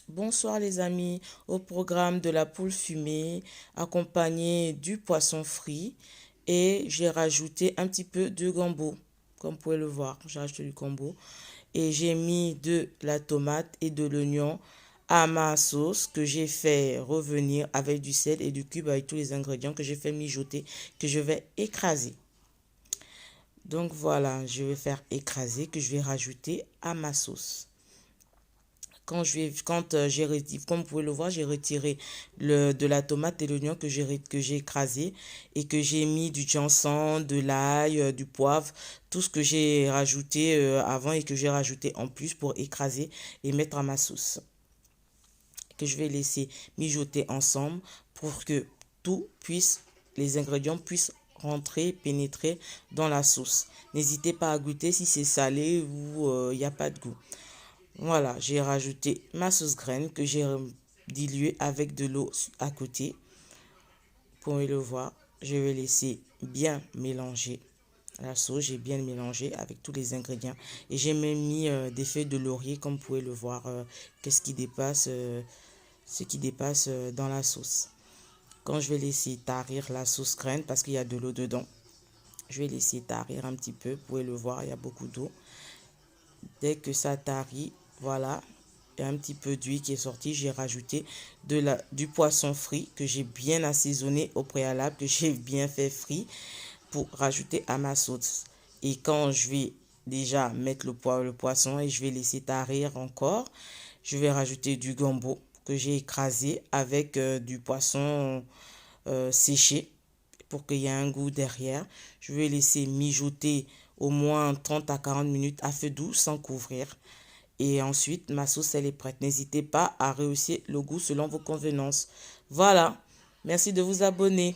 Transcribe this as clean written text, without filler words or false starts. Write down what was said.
Bonsoir les amis, au programme de la poule fumée accompagné du poisson frit et j'ai rajouté un petit peu de gombo, comme vous pouvez le voir, j'ai rajouté du gombo et j'ai mis de la tomate et de l'oignon à ma sauce que j'ai fait revenir avec du sel et du cube avec tous les ingrédients que j'ai fait mijoter, que je vais écraser. Donc voilà, je vais faire écraser que je vais rajouter à ma sauce. Comme vous pouvez le voir, j'ai retiré de la tomate et l'oignon que j'ai écrasé et que j'ai mis du janson, de l'ail, du poivre, tout ce que j'ai rajouté avant et que j'ai rajouté en plus pour écraser et mettre à ma sauce. Que je vais laisser mijoter ensemble pour que les ingrédients puissent rentrer, pénétrer dans la sauce. N'hésitez pas à goûter si c'est salé ou il n'y a pas de goût. Voilà, j'ai rajouté ma sauce graine que j'ai diluée avec de l'eau à côté. Vous pouvez le voir, je vais laisser bien mélanger la sauce. J'ai bien mélangé avec tous les ingrédients. Et j'ai même mis des feuilles de laurier, comme vous pouvez le voir, ce qui dépasse dans la sauce. Quand je vais laisser tarir la sauce graine, parce qu'il y a de l'eau dedans, je vais laisser tarir un petit peu. Vous pouvez le voir, il y a beaucoup d'eau. Dès que ça tarit, voilà, il y a un petit peu d'huile qui est sortie. J'ai rajouté du poisson frit que j'ai bien assaisonné au préalable, que j'ai bien fait frit pour rajouter à ma sauce. Et quand je vais déjà mettre le poisson et je vais laisser tarir encore, je vais rajouter du gombo que j'ai écrasé avec du poisson séché pour qu'il y ait un goût derrière. Je vais laisser mijoter au moins 30 à 40 minutes à feu doux sans couvrir. Et ensuite, ma sauce, elle est prête. N'hésitez pas à rehausser le goût selon vos convenances. Voilà. Merci de vous abonner.